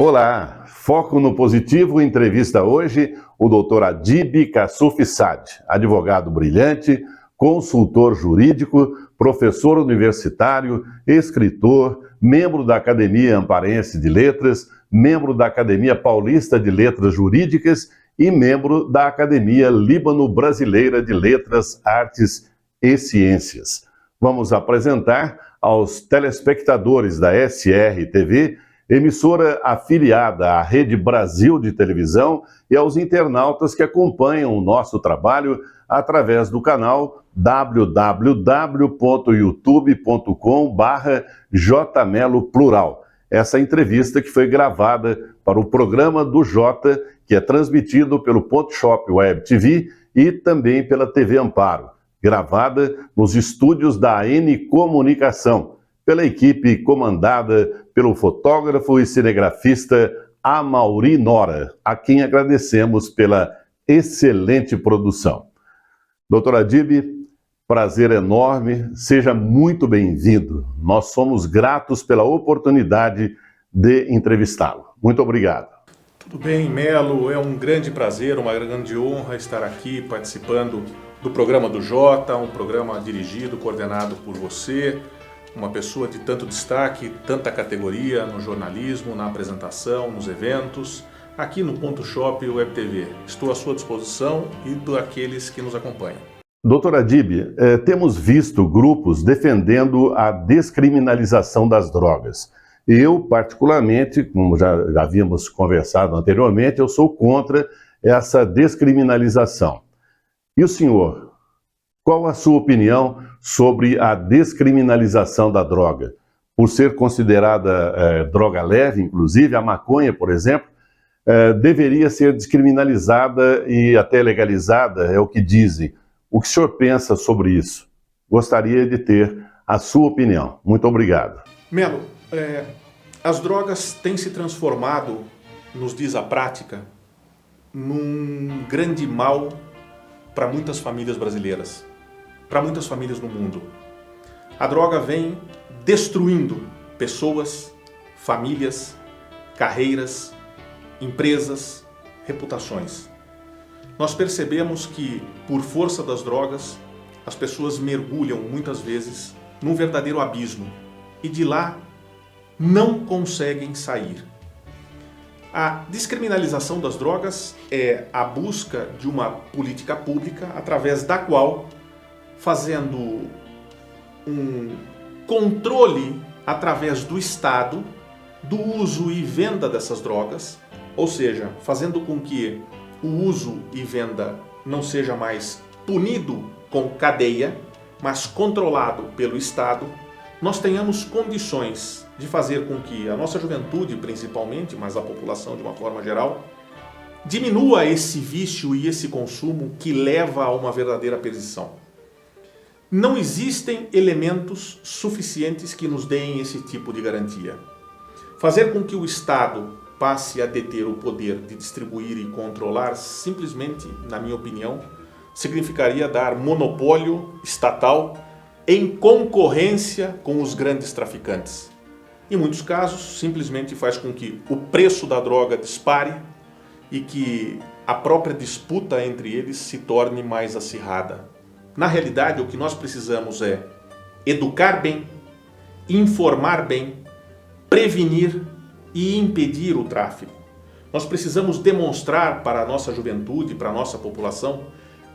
Olá, Foco no Positivo entrevista hoje o Dr. Adib Kassuf Saad, advogado brilhante, consultor jurídico, professor universitário, escritor, membro da Academia Amparense de Letras, membro da Academia Paulista de Letras Jurídicas e membro da Academia Líbano-Brasileira de Letras, Artes e Ciências. Vamos apresentar aos telespectadores da SR-TV, emissora afiliada à Rede Brasil de Televisão, e aos internautas que acompanham o nosso trabalho através do canal www.youtube.com/jmeloplural. Essa entrevista que foi gravada para o programa do Jota, que é transmitido pelo Ponto Shop Web TV e também pela TV Amparo, gravada nos estúdios da AN Comunicação, pela equipe comandada pelo fotógrafo e cinegrafista Amauri Nora, a quem agradecemos pela excelente produção. Doutor Adib, prazer enorme, seja muito bem-vindo. Nós somos gratos pela oportunidade de entrevistá-lo. Muito obrigado. Tudo bem, Melo, é um grande prazer, uma grande honra estar aqui participando do programa do Jota, um programa dirigido, coordenado por você, uma pessoa de tanto destaque, tanta categoria no jornalismo, na apresentação, nos eventos, aqui no Ponto Shop Web TV. Estou à sua disposição e daqueles que nos acompanham. Doutor Adib, temos visto grupos defendendo a descriminalização das drogas. Eu, particularmente, como já havíamos conversado anteriormente, eu sou contra essa descriminalização. E o senhor? Qual a sua opinião sobre a descriminalização da droga? Por ser considerada droga leve, inclusive, a maconha, por exemplo, deveria ser descriminalizada e até legalizada, é o que dizem. O que o senhor pensa sobre isso? Gostaria de ter a sua opinião. Muito obrigado. Melo, as drogas têm se transformado, nos diz a prática, num grande mal para muitas famílias brasileiras, para muitas famílias no mundo. A droga vem destruindo pessoas, famílias, carreiras, empresas, reputações. Nós percebemos que, por força das drogas, as pessoas mergulham muitas vezes num verdadeiro abismo e de lá não conseguem sair. A descriminalização das drogas é a busca de uma política pública através da qual, fazendo um controle através do Estado do uso e venda dessas drogas, ou seja, fazendo com que o uso e venda não seja mais punido com cadeia, mas controlado pelo Estado, nós tenhamos condições de fazer com que a nossa juventude, principalmente, mas a população de uma forma geral, diminua esse vício e esse consumo que leva a uma verdadeira perdição. Não existem elementos suficientes que nos deem esse tipo de garantia. Fazer com que o Estado passe a deter o poder de distribuir e controlar, simplesmente, na minha opinião, significaria dar monopólio estatal em concorrência com os grandes traficantes. Em muitos casos, simplesmente faz com que o preço da droga dispare e que a própria disputa entre eles se torne mais acirrada. Na realidade, o que nós precisamos é educar bem, informar bem, prevenir e impedir o tráfico. Nós precisamos demonstrar para a nossa juventude, para a nossa população,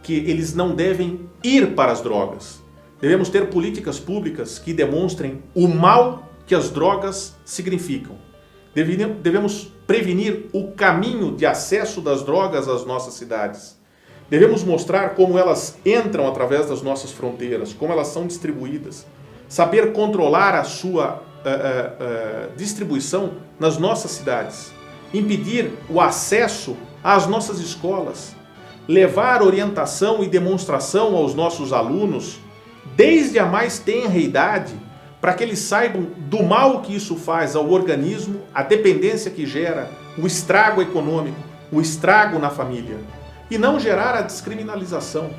que eles não devem ir para as drogas. Devemos ter políticas públicas que demonstrem o mal que as drogas significam. Devemos prevenir o caminho de acesso das drogas às nossas cidades. Devemos mostrar como elas entram através das nossas fronteiras, como elas são distribuídas. Saber controlar a sua distribuição nas nossas cidades. Impedir o acesso às nossas escolas. Levar orientação e demonstração aos nossos alunos, desde a mais tenra idade, para que eles saibam do mal que isso faz ao organismo, a dependência que gera, o estrago econômico, o estrago na família. E não gerar a descriminalização,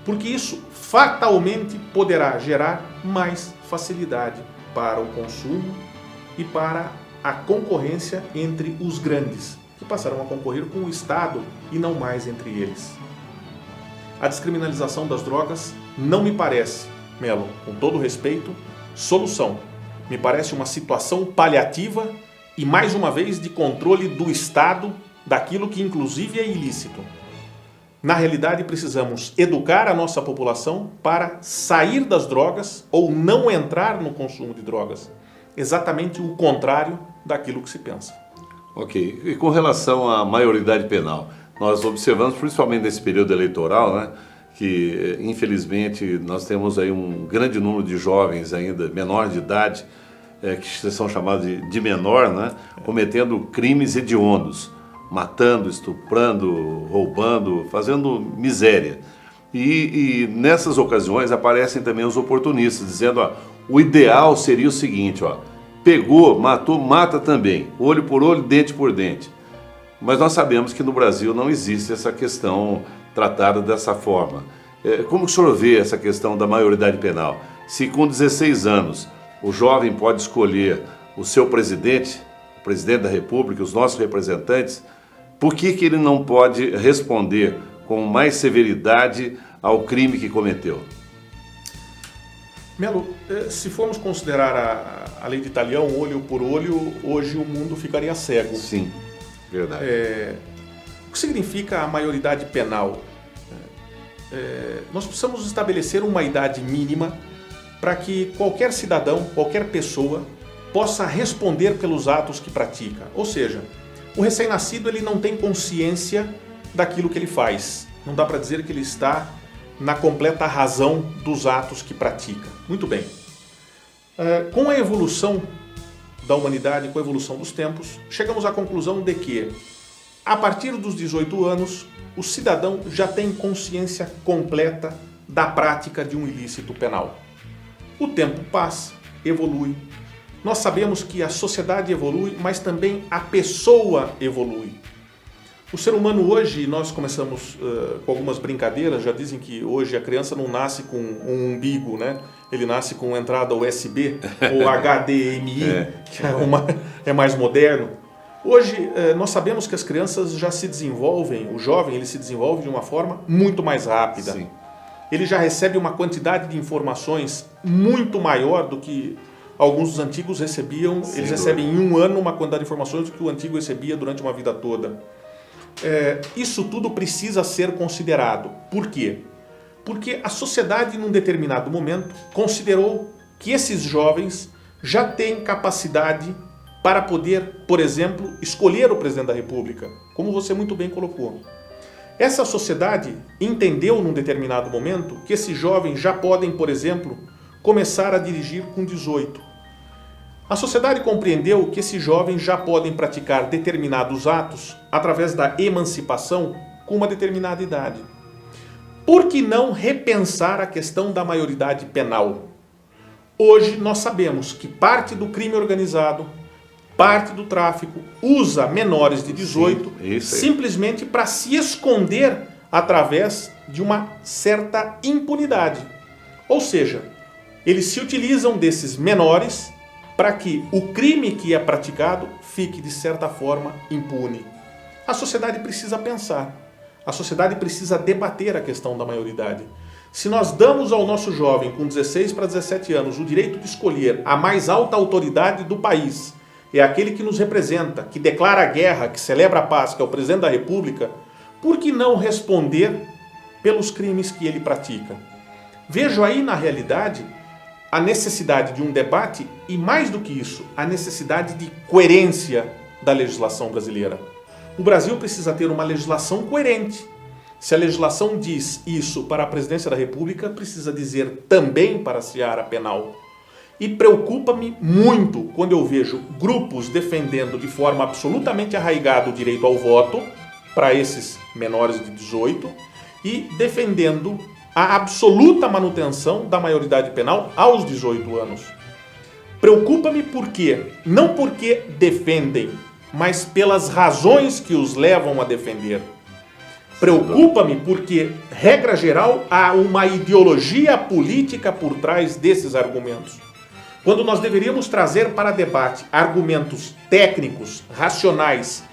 porque isso fatalmente poderá gerar mais facilidade para o consumo e para a concorrência entre os grandes, que passarão a concorrer com o Estado e não mais entre eles. A descriminalização das drogas não me parece, Melo, com todo respeito, solução. Me parece uma situação paliativa e, mais uma vez, de controle do Estado daquilo que inclusive é ilícito. Na realidade, precisamos educar a nossa população para sair das drogas ou não entrar no consumo de drogas. Exatamente o contrário daquilo que se pensa. Ok. E com relação à maioridade penal, nós observamos, principalmente nesse período eleitoral, né, que infelizmente nós temos aí um grande número de jovens ainda, menores de idade, que são chamados de menor, né, cometendo crimes hediondos, matando, estuprando, roubando, fazendo miséria. E nessas ocasiões aparecem também os oportunistas, dizendo, ó, o ideal seria o seguinte, ó, pegou, matou, mata também, olho por olho, dente por dente. Mas nós sabemos que no Brasil não existe essa questão tratada dessa forma. Como que o senhor vê essa questão da maioridade penal? Se com 16 anos o jovem pode escolher o seu presidente, o presidente da República, os nossos representantes, por que ele não pode responder com mais severidade ao crime que cometeu? Melo, se formos considerar a lei de Italião, olho por olho, hoje o mundo ficaria cego. Sim, verdade. O que significa a maioridade penal? Nós precisamos estabelecer uma idade mínima para que qualquer cidadão, qualquer pessoa, possa responder pelos atos que pratica. Ou seja, o recém-nascido ele não tem consciência daquilo que ele faz. Não dá para dizer que ele está na completa razão dos atos que pratica. Muito bem. Com a evolução da humanidade, com a evolução dos tempos, chegamos à conclusão de que, a partir dos 18 anos, o cidadão já tem consciência completa da prática de um ilícito penal. O tempo passa, evolui. Nós sabemos que a sociedade evolui, mas também a pessoa evolui. O ser humano hoje, nós começamos com algumas brincadeiras, já dizem que hoje a criança não nasce com um umbigo, né? Ele nasce com entrada USB ou HDMI, que é mais moderno. Hoje nós sabemos que as crianças já se desenvolvem, o jovem ele se desenvolve de uma forma muito mais rápida. Sim. Ele já recebe uma quantidade de informações muito maior do que alguns dos antigos recebiam. Sim, eles recebem em um ano uma quantidade de informações do que o antigo recebia durante uma vida toda. Isso tudo precisa ser considerado. Por quê? Porque a sociedade, num determinado momento, considerou que esses jovens já têm capacidade para poder, por exemplo, escolher o presidente da República, como você muito bem colocou. Essa sociedade entendeu, num determinado momento, que esses jovens já podem, por exemplo, começar a dirigir com 18. A sociedade compreendeu que esses jovens já podem praticar determinados atos através da emancipação com uma determinada idade. Por que não repensar a questão da maioridade penal? Hoje nós sabemos que parte do crime organizado, parte do tráfico, usa menores de 18 simplesmente para se esconder através de uma certa impunidade. Ou seja, eles se utilizam desses menores para que o crime que é praticado fique, de certa forma, impune. A sociedade precisa pensar, a sociedade precisa debater a questão da maioridade. Se nós damos ao nosso jovem com 16 para 17 anos o direito de escolher a mais alta autoridade do país, é aquele que nos representa, que declara a guerra, que celebra a paz, que é o presidente da República, por que não responder pelos crimes que ele pratica? Vejo aí, na realidade, a necessidade de um debate e, mais do que isso, a necessidade de coerência da legislação brasileira. O Brasil precisa ter uma legislação coerente. Se a legislação diz isso para a presidência da República, precisa dizer também para a seara penal. E preocupa-me muito quando eu vejo grupos defendendo de forma absolutamente arraigada o direito ao voto para esses menores de 18 e defendendo a absoluta manutenção da maioridade penal aos 18 anos. Preocupa-me por quê? Não porque defendem, mas pelas razões que os levam a defender. Preocupa-me porque, regra geral, há uma ideologia política por trás desses argumentos. quando nós deveríamos trazer para debate argumentos técnicos, racionais,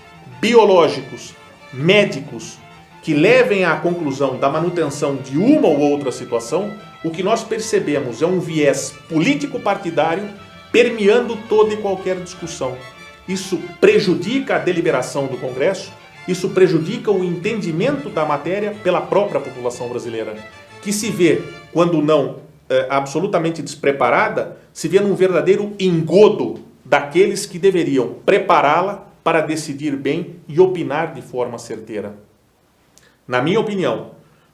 biológicos, médicos, que levem à conclusão da manutenção de uma ou outra situação, o que nós percebemos é um viés político-partidário permeando toda e qualquer discussão. Isso prejudica a deliberação do Congresso, isso prejudica o entendimento da matéria pela própria população brasileira, que se vê, quando não absolutamente despreparada, se vê num verdadeiro engodo daqueles que deveriam prepará-la para decidir bem e opinar de forma certeira. Na minha opinião,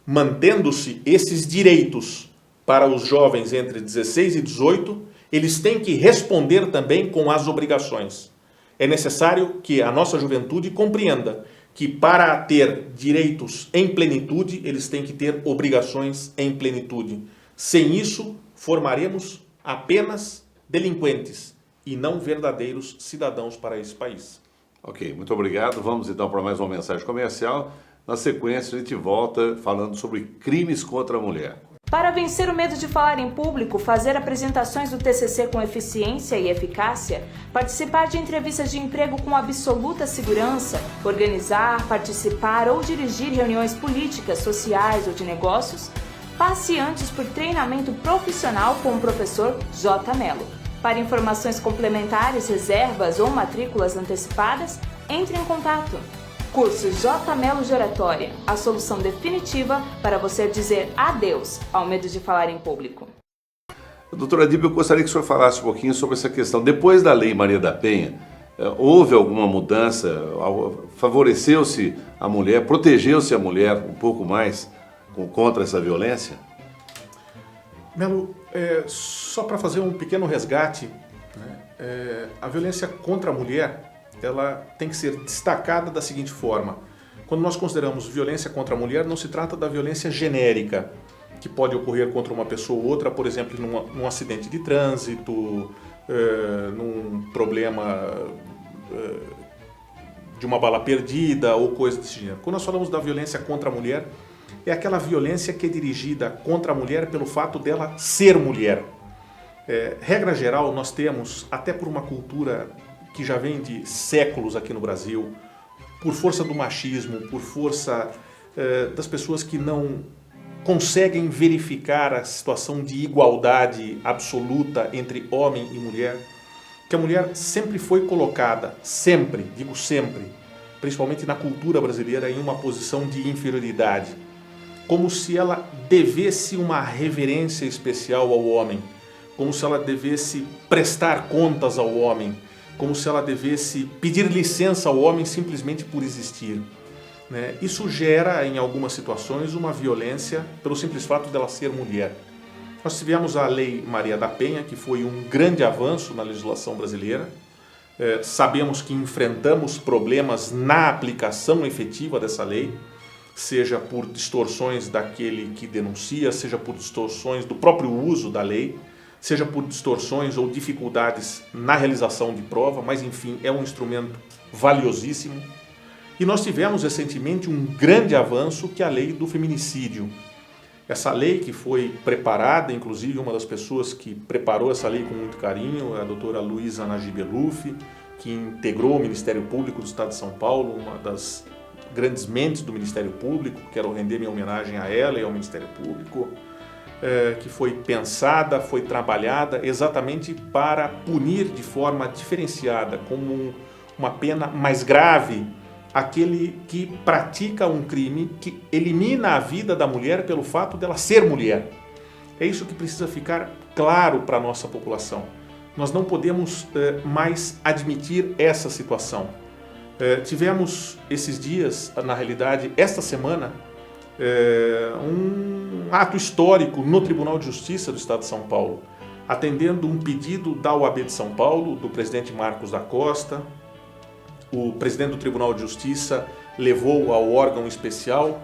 mantendo-se esses direitos para os jovens entre 16 e 18, eles têm que responder também com as obrigações. É necessário que a nossa juventude compreenda que para ter direitos em plenitude, eles têm que ter obrigações em plenitude. Sem isso, formaremos apenas delinquentes e não verdadeiros cidadãos para esse país. Ok, muito obrigado. Vamos então para mais uma mensagem comercial. Na sequência, a gente volta falando sobre crimes contra a mulher. Para vencer o medo de falar em público, fazer apresentações do TCC com eficiência e eficácia, participar de entrevistas de emprego com absoluta segurança, organizar, participar ou dirigir reuniões políticas, sociais ou de negócios, passe antes por treinamento profissional com o professor J. Mello. Para informações complementares, reservas ou matrículas antecipadas, entre em contato. Curso J. Mello de Oratória, a solução definitiva para você dizer adeus ao medo de falar em público. Doutora Adíbia, eu gostaria que o senhor falasse um pouquinho sobre essa questão. Depois da Lei Maria da Penha, houve alguma mudança? Favoreceu-se a mulher, protegeu-se a mulher um pouco mais contra essa violência? Melo, só para fazer um pequeno resgate, né, a violência contra a mulher, ela tem que ser destacada da seguinte forma. Quando nós consideramos violência contra a mulher, não se trata da violência genérica, que pode ocorrer contra uma pessoa ou outra, por exemplo, num acidente de trânsito, num problema de uma bala perdida ou coisa desse gênero. Quando nós falamos da violência contra a mulher, é aquela violência que é dirigida contra a mulher pelo fato dela ser mulher. Regra geral, nós temos, até por uma cultura que já vem de séculos aqui no Brasil, por força do machismo, por força das pessoas que não conseguem verificar a situação de igualdade absoluta entre homem e mulher, que a mulher sempre foi colocada, sempre, digo sempre, principalmente na cultura brasileira, em uma posição de inferioridade, como se ela devesse uma reverência especial ao homem, como se ela devesse prestar contas ao homem, como se ela devesse pedir licença ao homem simplesmente por existir. Né? Isso gera, em algumas situações, uma violência pelo simples fato dela ser mulher. Nós tivemos a Lei Maria da Penha, que foi um grande avanço na legislação brasileira. Sabemos que enfrentamos problemas na aplicação efetiva dessa lei, seja por distorções daquele que denuncia, seja por distorções do próprio uso da lei, seja por distorções ou dificuldades na realização de prova, mas enfim, é um instrumento valiosíssimo. E nós tivemos recentemente um grande avanço, que é a lei do feminicídio. Essa lei que foi preparada, inclusive uma das pessoas que preparou essa lei com muito carinho, é a doutora Luísa Najib Eluf, que integrou o Ministério Público do Estado de São Paulo, uma das grandes mentes do Ministério Público. Quero render minha homenagem a ela e ao Ministério Público. Que foi pensada, foi trabalhada exatamente para punir de forma diferenciada, como uma pena mais grave, aquele que pratica um crime que elimina a vida da mulher pelo fato dela ser mulher. É isso que precisa ficar claro para a nossa população. Nós não podemos mais admitir essa situação. Tivemos esses dias, na realidade, esta semana, um ato histórico no Tribunal de Justiça do Estado de São Paulo, atendendo um pedido da OAB de São Paulo, do presidente Marcos da Costa. O presidente do Tribunal de Justiça levou ao órgão especial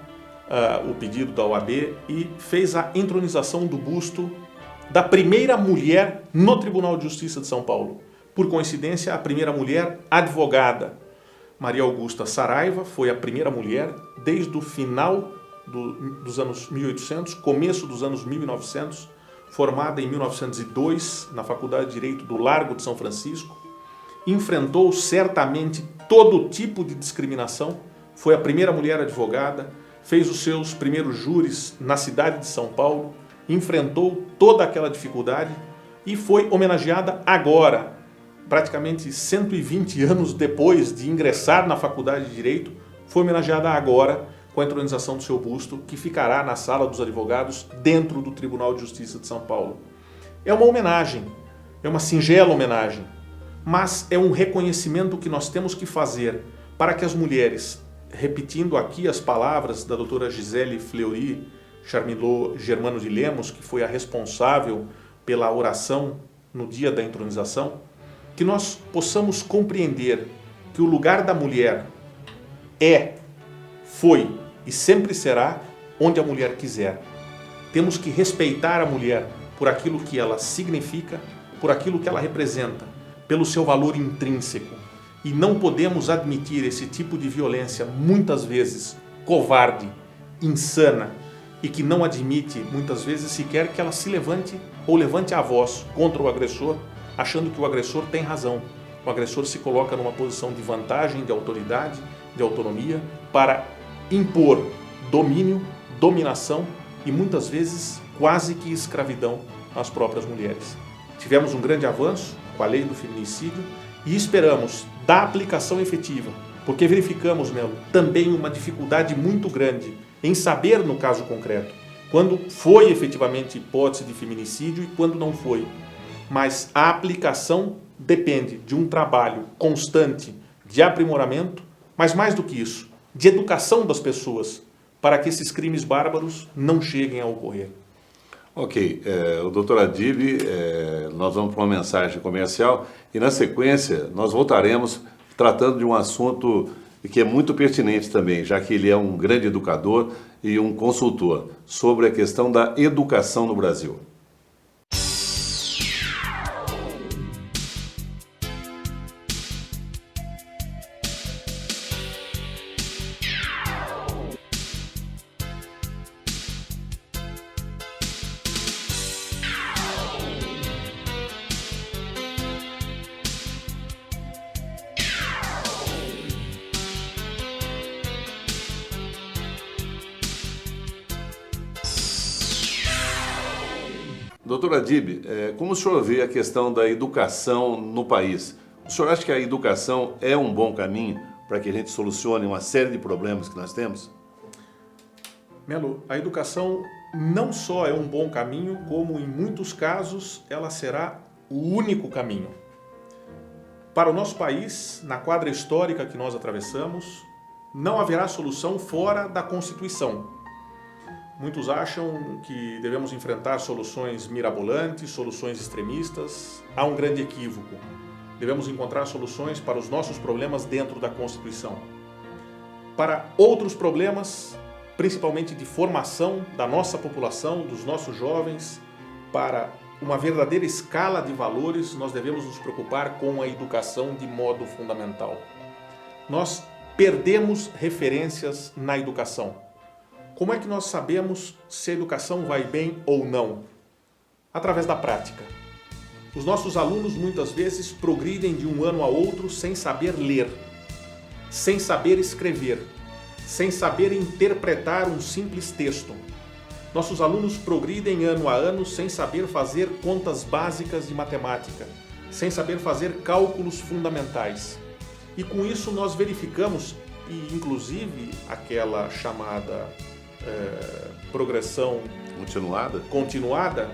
o pedido da OAB e fez a entronização do busto da primeira mulher no Tribunal de Justiça de São Paulo. Por coincidência, a primeira mulher advogada. Maria Augusta Saraiva foi a primeira mulher desde o final dos anos 1800, começo dos anos 1900, formada em 1902 na Faculdade de Direito do Largo de São Francisco, enfrentou certamente todo tipo de discriminação, foi a primeira mulher advogada, fez os seus primeiros júris na cidade de São Paulo, enfrentou toda aquela dificuldade e foi homenageada agora, praticamente 120 anos depois de ingressar na Faculdade de Direito, foi homenageada agora com a entronização do seu busto, que ficará na Sala dos Advogados, dentro do Tribunal de Justiça de São Paulo. É uma homenagem, é uma singela homenagem, mas é um reconhecimento que nós temos que fazer para que as mulheres, repetindo aqui as palavras da doutora Gisele Fleury Charmilot Germano de Lemos, que foi a responsável pela oração no dia da entronização, que nós possamos compreender que o lugar da mulher foi e sempre será onde a mulher quiser. Temos que respeitar a mulher por aquilo que ela significa, por aquilo que ela representa, pelo seu valor intrínseco. E não podemos admitir esse tipo de violência, muitas vezes covarde, insana, e que não admite, muitas vezes, sequer que ela se levante ou levante a voz contra o agressor, achando que o agressor tem razão. O agressor se coloca numa posição de vantagem, de autoridade, de autonomia, para impor domínio, dominação e muitas vezes quase que escravidão às próprias mulheres. Tivemos um grande avanço com a lei do feminicídio e esperamos da aplicação efetiva, porque verificamos, Melo, também uma dificuldade muito grande em saber no caso concreto quando foi efetivamente hipótese de feminicídio e quando não foi. Mas a aplicação depende de um trabalho constante de aprimoramento, mas mais do que isso, de educação das pessoas, para que esses crimes bárbaros não cheguem a ocorrer. Ok, o doutor Adib, nós vamos para uma mensagem comercial e na sequência nós voltaremos tratando de um assunto que é muito pertinente também, já que ele é um grande educador e um consultor, sobre a questão da educação no Brasil. Doutor Adib, como o senhor vê a questão da educação no país? O senhor acha que a educação é um bom caminho para que a gente solucione uma série de problemas que nós temos? Melo, a educação não só é um bom caminho, como em muitos casos ela será o único caminho. Para o nosso país, na quadra histórica que nós atravessamos, não haverá solução fora da Constituição. Muitos acham que devemos enfrentar soluções mirabolantes, soluções extremistas. Há um grande equívoco. Devemos encontrar soluções para os nossos problemas dentro da Constituição. Para outros problemas, principalmente de formação da nossa população, dos nossos jovens, para uma verdadeira escala de valores, nós devemos nos preocupar com a educação de modo fundamental. Nós perdemos referências na educação. Como é que nós sabemos se a educação vai bem ou não? Através da prática. Os nossos alunos muitas vezes progridem de um ano a outro sem saber ler, sem saber escrever, sem saber interpretar um simples texto. Nossos alunos progridem ano a ano sem saber fazer contas básicas de matemática, sem saber fazer cálculos fundamentais. E com isso nós verificamos, e inclusive aquela chamada progressão continuada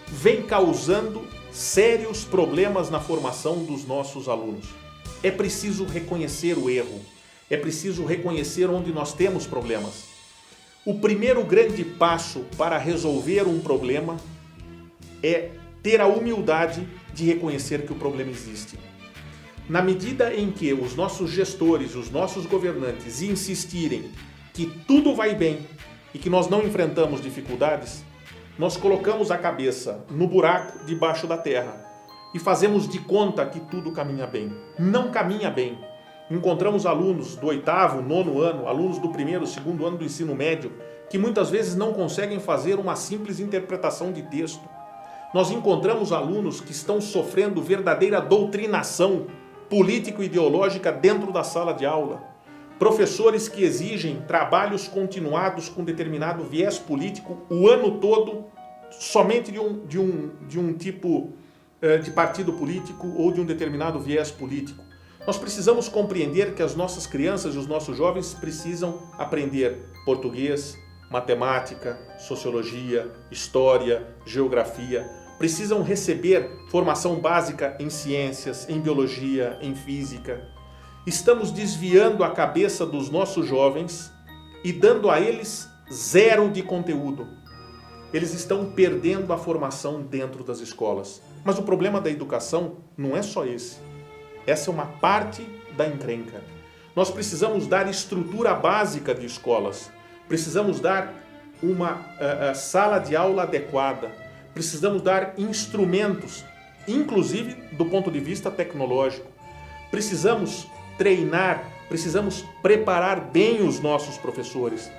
vem causando sérios problemas na formação dos nossos alunos. É preciso reconhecer o erro, é preciso reconhecer onde nós temos problemas. O primeiro grande passo para resolver um problema é ter a humildade de reconhecer que o problema existe. Na medida em que os nossos gestores, os nossos governantes insistirem que tudo vai bem e que nós não enfrentamos dificuldades, nós colocamos a cabeça no buraco debaixo da terra e fazemos de conta que tudo caminha bem. Não caminha bem. Encontramos alunos do 8º, 9º ano, alunos do 1º, 2º ano do ensino médio, que muitas vezes não conseguem fazer uma simples interpretação de texto. Nós encontramos alunos que estão sofrendo verdadeira doutrinação político-ideológica dentro da sala de aula. Professores que exigem trabalhos continuados com determinado viés político o ano todo, somente de um tipo de partido político ou de um determinado viés político. Nós precisamos compreender que as nossas crianças e os nossos jovens precisam aprender português, matemática, sociologia, história, geografia, precisam receber formação básica em ciências, em biologia, em física. Estamos desviando a cabeça dos nossos jovens e dando a eles zero de conteúdo. Eles estão perdendo a formação dentro das escolas. Mas o problema da educação não é só esse. Essa é uma parte da encrenca. Nós precisamos dar estrutura básica de escolas. Precisamos dar uma sala de aula adequada. Precisamos dar instrumentos, inclusive do ponto de vista tecnológico. Precisamos treinar, precisamos preparar bem os nossos professores.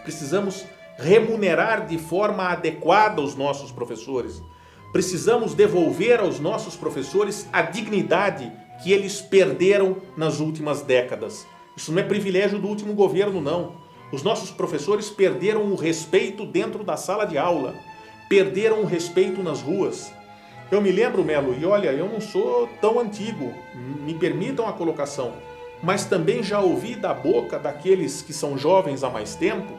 Precisamos remunerar de forma adequada os nossos professores. Precisamos devolver aos nossos professores a dignidade que eles perderam nas últimas décadas. Isso não é privilégio do último governo, não. Os nossos professores perderam o respeito dentro da sala de aula, perderam o respeito nas ruas. Eu me lembro, Melo, e olha, eu não sou tão antigo, me permitam a colocação, mas também já ouvi da boca daqueles que são jovens há mais tempo,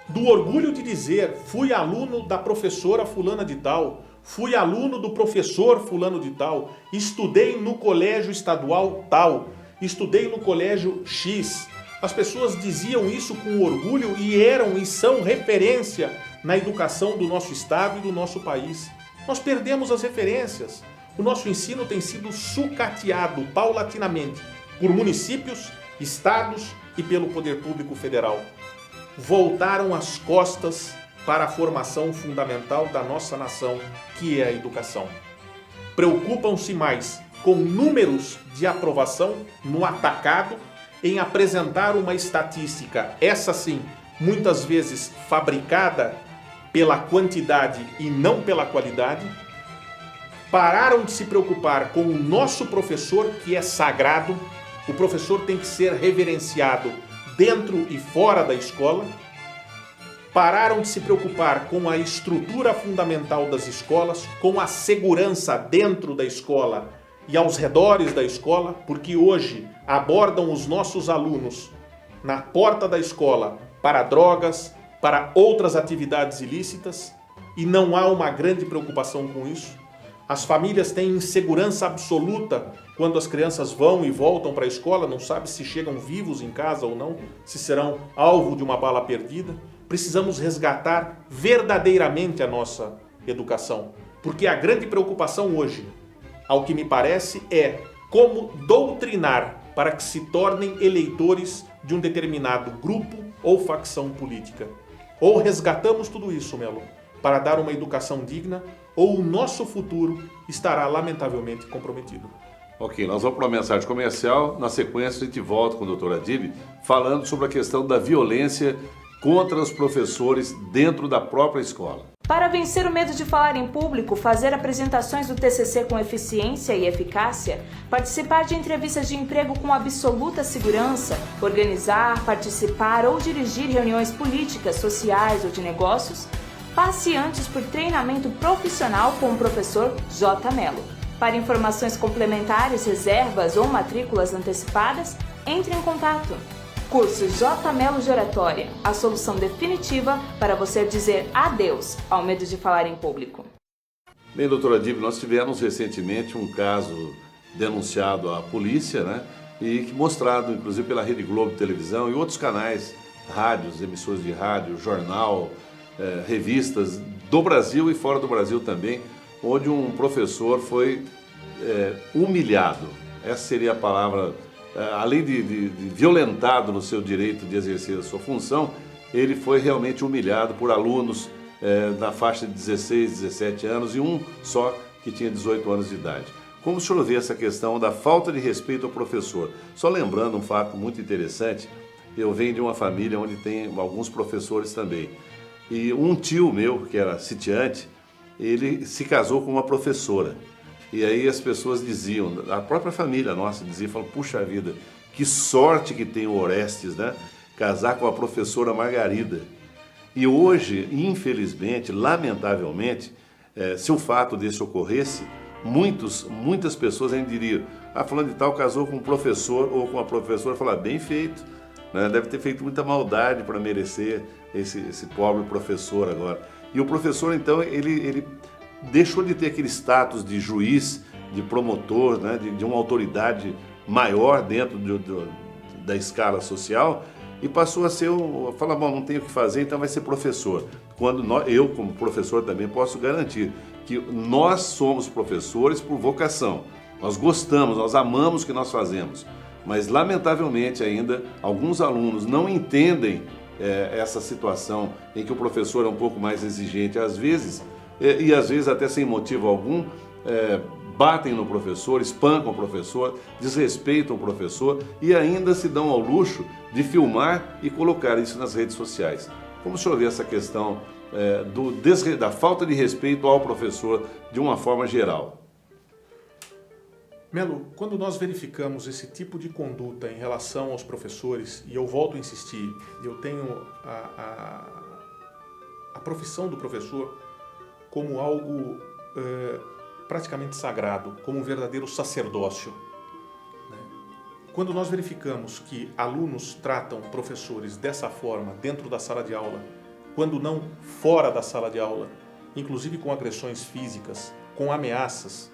do orgulho de dizer, fui aluno da professora fulana de tal, fui aluno do professor fulano de tal, estudei no colégio estadual tal, estudei no colégio X. As pessoas diziam isso com orgulho e eram e são referência na educação do nosso estado e do nosso país. Nós perdemos as referências. O nosso ensino tem sido sucateado paulatinamente por municípios, estados e pelo poder público federal. Voltaram as costas para a formação fundamental da nossa nação, que é a educação. Preocupam-se mais com números de aprovação no atacado, em apresentar uma estatística, essa sim, muitas vezes fabricada pela quantidade e não pela qualidade. Pararam de se preocupar com o nosso professor, que é sagrado. O professor tem que ser reverenciado dentro e fora da escola. Pararam de se preocupar com a estrutura fundamental das escolas, com a segurança dentro da escola e aos redores da escola, porque hoje abordam os nossos alunos na porta da escola para drogas, para outras atividades ilícitas, e não há uma grande preocupação com isso. As famílias têm insegurança absoluta quando as crianças vão e voltam para a escola, não sabe se chegam vivos em casa ou não, se serão alvo de uma bala perdida. Precisamos resgatar verdadeiramente a nossa educação, porque a grande preocupação hoje, ao que me parece, é como doutrinar para que se tornem eleitores de um determinado grupo ou facção política. Ou resgatamos tudo isso, Melo, para dar uma educação digna, ou o nosso futuro estará lamentavelmente comprometido. Ok, nós vamos para uma mensagem comercial. Na sequência, a gente volta com o Dr. Adib falando sobre a questão da violência contra os professores dentro da própria escola. Para vencer o medo de falar em público, fazer apresentações do TCC com eficiência e eficácia, participar de entrevistas de emprego com absoluta segurança, organizar, participar ou dirigir reuniões políticas, sociais ou de negócios, passe antes por treinamento profissional com o professor J. Mello. Para informações complementares, reservas ou matrículas antecipadas, entre em contato. Curso J. Mello de Oratória, a solução definitiva para você dizer adeus ao medo de falar em público. Bem, doutora Adib, nós tivemos recentemente um caso denunciado à polícia, né? E que mostrado, inclusive, pela Rede Globo de televisão e outros canais, rádios, emissoras de rádio, jornal, revistas do Brasil e fora do Brasil também, onde um professor foi humilhado. Essa seria a palavra. Além de violentado no seu direito de exercer a sua função, ele foi realmente humilhado por alunos na faixa de 16, 17 anos e um só que tinha 18 anos de idade. Como o senhor vê essa questão da falta de respeito ao professor? Só lembrando um fato muito interessante, eu venho de uma família onde tem alguns professores também. E um tio meu, que era sitiante, ele se casou com uma professora. E aí as pessoas diziam, a própria família nossa dizia, falou, puxa vida, que sorte que tem o Orestes, né? Casar com a professora Margarida. E hoje, infelizmente, lamentavelmente, se o fato desse ocorresse, muitas pessoas ainda diriam, fulano de tal casou com um professor ou com uma professora, falar, bem feito, né? Deve ter feito muita maldade para merecer esse pobre professor agora. E o professor, então, ele deixou de ter aquele status de juiz, de promotor, né? de uma autoridade maior dentro da escala social, e passou a ser falar, bom, não tenho o que fazer, então vai ser professor. Quando eu, como professor, também posso garantir que nós somos professores por vocação. Nós gostamos, nós amamos o que nós fazemos. Mas, lamentavelmente, ainda, alguns alunos não entendem essa situação em que o professor é um pouco mais exigente, às vezes, e às vezes até sem motivo algum, batem no professor, espancam o professor, desrespeitam o professor e ainda se dão ao luxo de filmar e colocar isso nas redes sociais. Como o senhor vê essa questão da falta de respeito ao professor de uma forma geral? Melo, quando nós verificamos esse tipo de conduta em relação aos professores, e eu volto a insistir, eu tenho a profissão do professor como algo praticamente sagrado, como um verdadeiro sacerdócio. Quando nós verificamos que alunos tratam professores dessa forma dentro da sala de aula, quando não fora da sala de aula, inclusive com agressões físicas, com ameaças,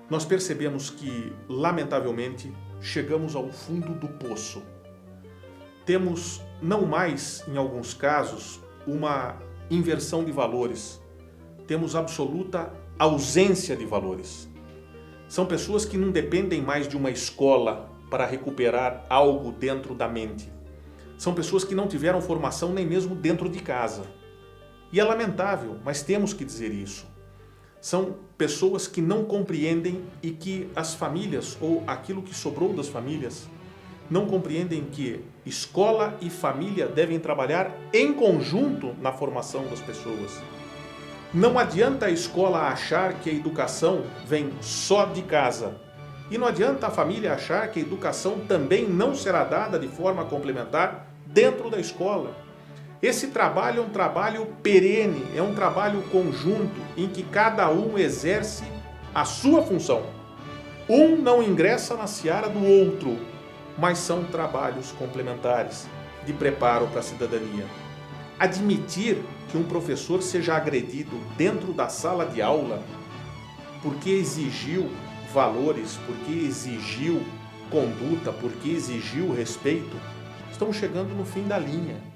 nós percebemos que, lamentavelmente, chegamos ao fundo do poço. Temos, não mais, em alguns casos, uma inversão de valores. Temos absoluta ausência de valores. São pessoas que não dependem mais de uma escola para recuperar algo dentro da mente. São pessoas que não tiveram formação nem mesmo dentro de casa. E é lamentável, mas temos que dizer isso. São pessoas que não compreendem e que as famílias, ou aquilo que sobrou das famílias, não compreendem que escola e família devem trabalhar em conjunto na formação das pessoas. Não adianta a escola achar que a educação vem só de casa. E não adianta a família achar que a educação também não será dada de forma complementar dentro da escola. Esse trabalho é um trabalho perene, é um trabalho conjunto, em que cada um exerce a sua função. Um não ingressa na seara do outro, mas são trabalhos complementares de preparo para a cidadania. Admitir que um professor seja agredido dentro da sala de aula porque exigiu valores, porque exigiu conduta, porque exigiu respeito, estamos chegando no fim da linha.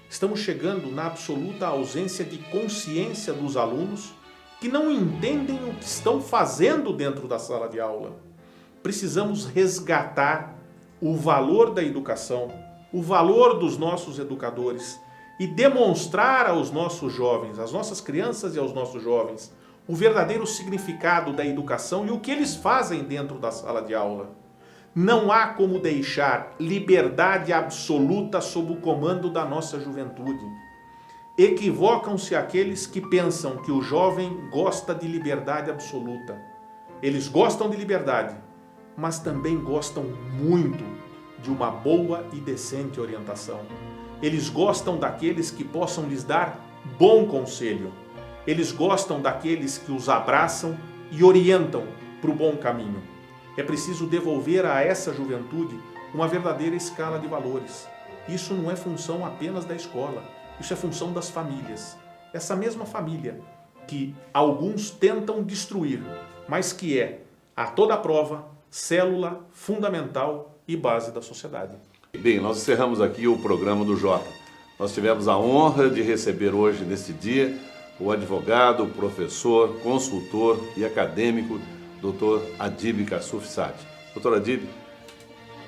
Estamos chegando na absoluta ausência de consciência dos alunos que não entendem o que estão fazendo dentro da sala de aula. Precisamos resgatar o valor da educação, o valor dos nossos educadores e demonstrar aos nossos jovens, às nossas crianças e aos nossos jovens, o verdadeiro significado da educação e o que eles fazem dentro da sala de aula. Não há como deixar liberdade absoluta sob o comando da nossa juventude. Equivocam-se aqueles que pensam que o jovem gosta de liberdade absoluta. Eles gostam de liberdade, mas também gostam muito de uma boa e decente orientação. Eles gostam daqueles que possam lhes dar bom conselho. Eles gostam daqueles que os abraçam e orientam para o bom caminho. É preciso devolver a essa juventude uma verdadeira escala de valores. Isso não é função apenas da escola, isso é função das famílias. Essa mesma família que alguns tentam destruir, mas que é, a toda prova, célula fundamental e base da sociedade. Bem, nós encerramos aqui o programa do Jota. Nós tivemos a honra de receber hoje, nesse dia, o advogado, professor, consultor e acadêmico, Dr. Adib Kassuf Saad. Dr. Adib,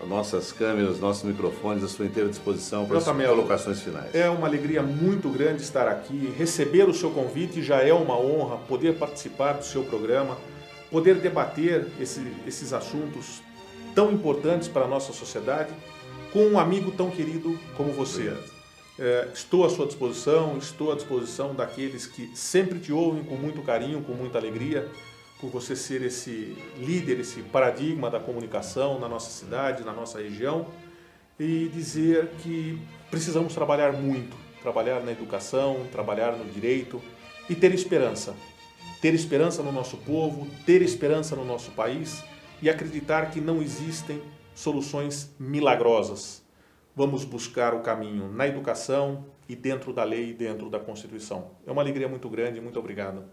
nossas câmeras, nossos microfones à sua inteira disposição para as colocações finais. É uma alegria muito grande estar aqui, receber o seu convite já é uma honra, poder participar do seu programa, poder debater esses assuntos tão importantes para a nossa sociedade com um amigo tão querido como você. Estou à sua disposição, estou à disposição daqueles que sempre te ouvem com muito carinho, com muita alegria, por você ser esse líder, esse paradigma da comunicação na nossa cidade, na nossa região, e dizer que precisamos trabalhar muito, trabalhar na educação, trabalhar no direito e ter esperança. Ter esperança no nosso povo, ter esperança no nosso país e acreditar que não existem soluções milagrosas. Vamos buscar o caminho na educação e dentro da lei e dentro da Constituição. É uma alegria muito grande, muito obrigado.